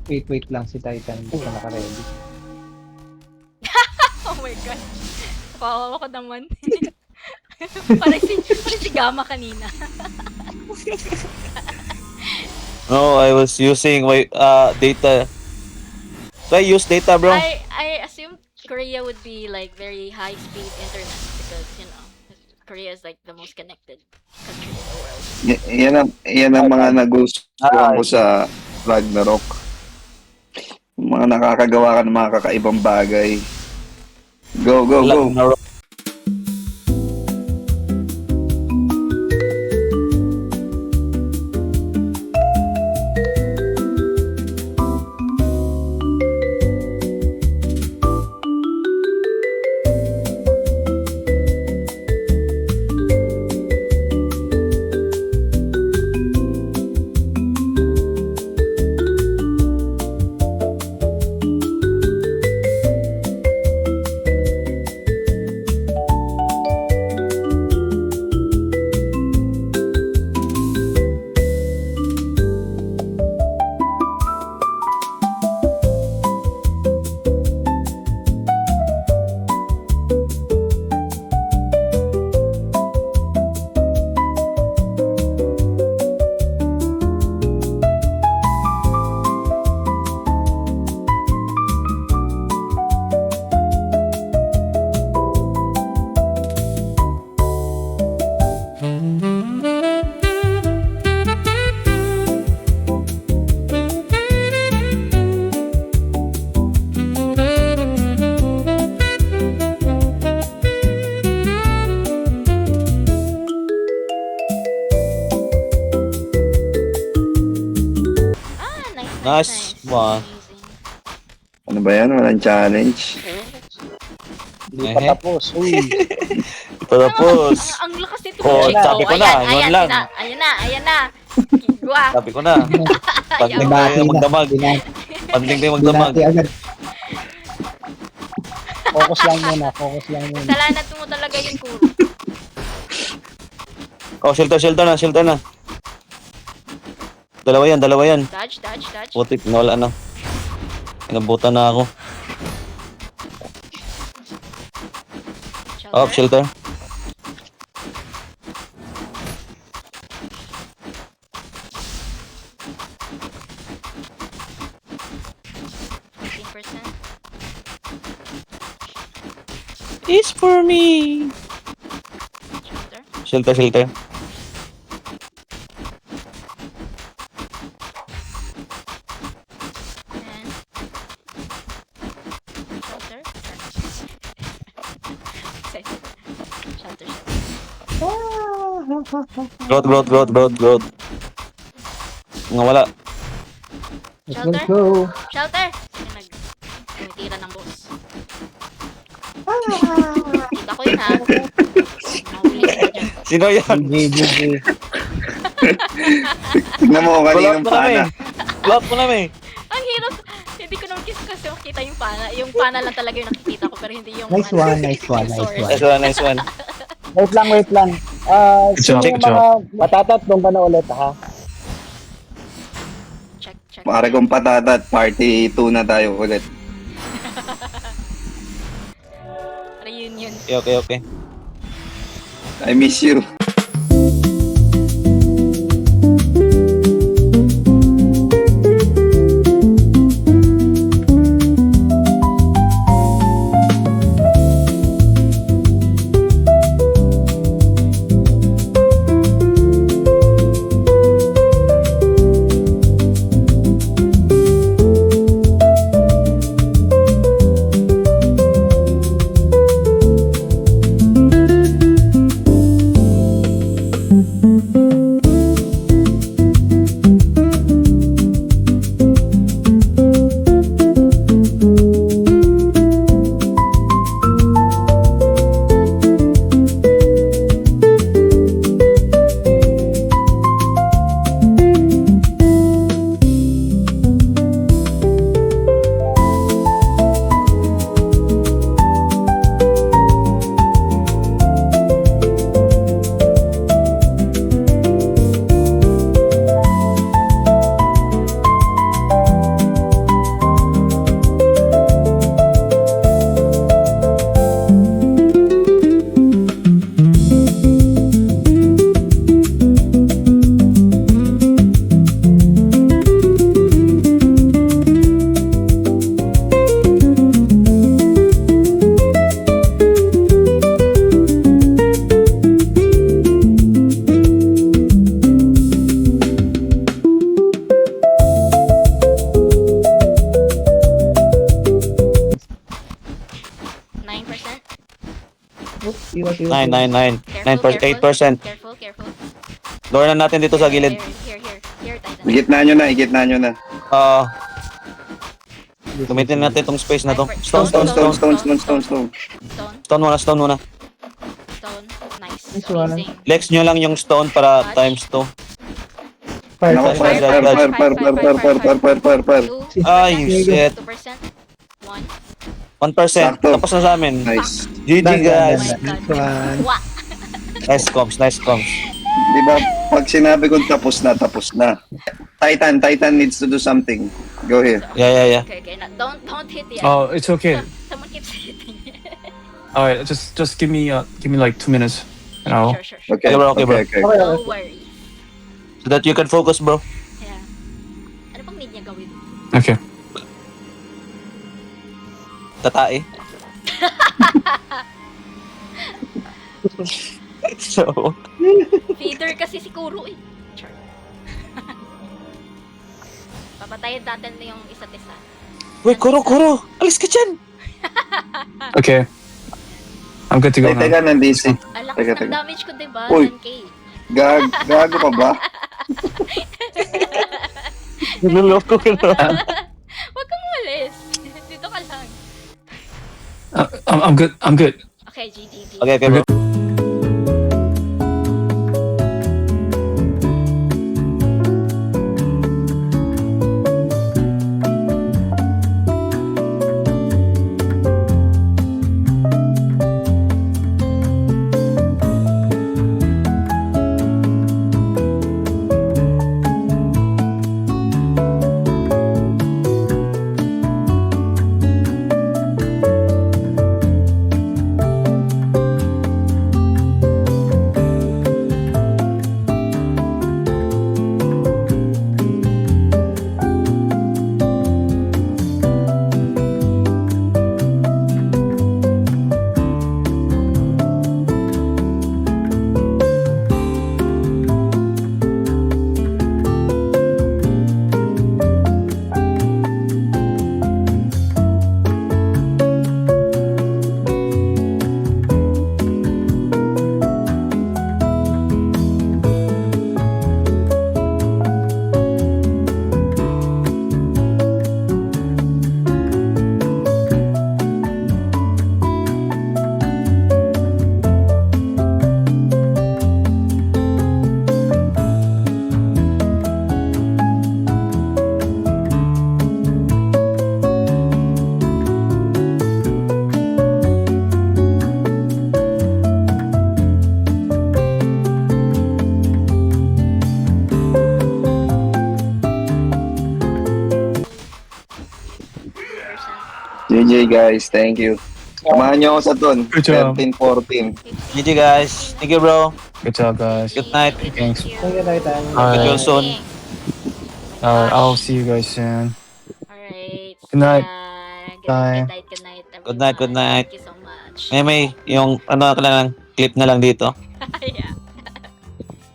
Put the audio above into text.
Wait lang si Titan. Hindi pa naka-ready. Oh my god. Kawawa ko naman. Parang si Gamma kanina. No, I was using my data. So I use data, bro. I assume Korea would be like very high speed internet because, you know, Korea is like the most connected country in the world. Yan ang mga nagustuhan ko sa Ragnarok. Mga nakakagawa ka ng mga kakaibang bagay. Go, go, go. Nice one. Amazing. Ano ba yan? Walang challenge. Hindi pa tapos. Uy. Tapos. Ang lakas nito. Oh, sabi ko na, yun lang. Ayan na. Kigwa. Sabi ko na. Pagling tayo magdamag. Pagling tayo magdamag. Binati agad. Focus lang muna. Kasalanan mo talaga yung Kuro. Oh, shelter na. Dalawa yan. Dodge. Putik, wala na. Inabutan na ako. Oh, shelter. It's for me. Shelter. Shelter. And shelter. Growth. Nga wala. Let's go. Shelter! Tumitira ng boss. Kita ko yun ha. Mahuli ka dyan. Sino yan? GG. Tignan mo kaninong pana. Block mo namin. Ang hirap. Hindi ko naman kasi makita yung pana. Yung pana lang talaga yung nakikita ko pero hindi yung Nice one. Nice one. Wait lang. Sino yung mga patatat doon ka na ulit, ha? Check. Pare kong patatat, party 2 na tayo ulit. Reunion. Okay. I miss you. iwas. 8%. Careful. Lower na natin dito sa gilid. Here, Titan. Igitna nyo na. Gamitin natin itong space na to. Stone. Stone. Stone muna. Nice. Nice one. Amazing. Flex nyo lang yung stone para times 2. Fire. Nako, fire. Ay, shit. 2%. 1. 1%. Sakto. Tapos na sa amin. Nice. GG guys. Nice one. Wow. Nice comms. Di ba, pag sinabi ko tapos na. Titan needs to do something. Go here. Yeah. Okay. Now, don't hit the Oh, it's okay. Someone keeps hitting. All right, just give me like 2 minutes, and I'll. Sure. Okay, Okay, bro. okay. No worries. So that you can focus, bro. Yeah. Ano pang need niya gawin? Okay. Tatae. So, Feeder kasi si Kuro eh. Char. Papatayin natin na yung isa't isa. wait, Kuro. Alis ka dyan. Okay. I'm good to go Ay, now. teka, nandisi. Ang lakas Teka. ng damage ko, diba? Uy. 10k. Gago ka ba? Niloloko ka na. Huwag kang umalis. Dito ka lang. I'm good. Okay, GG. Okay, bro. GG guys, thank you. Samahan nyo ako sa ton. Good job. 13-14. GG guys. Thank you, bro. Good job, guys. Good night. Thanks. Thank Thank you, Titan. Alright. Good soon. I'll see you guys soon. Alright. Good night. Good Bye. night, everyone. Good night. Thank you so much. May yung ano ka lang, clip na lang dito. Yeah.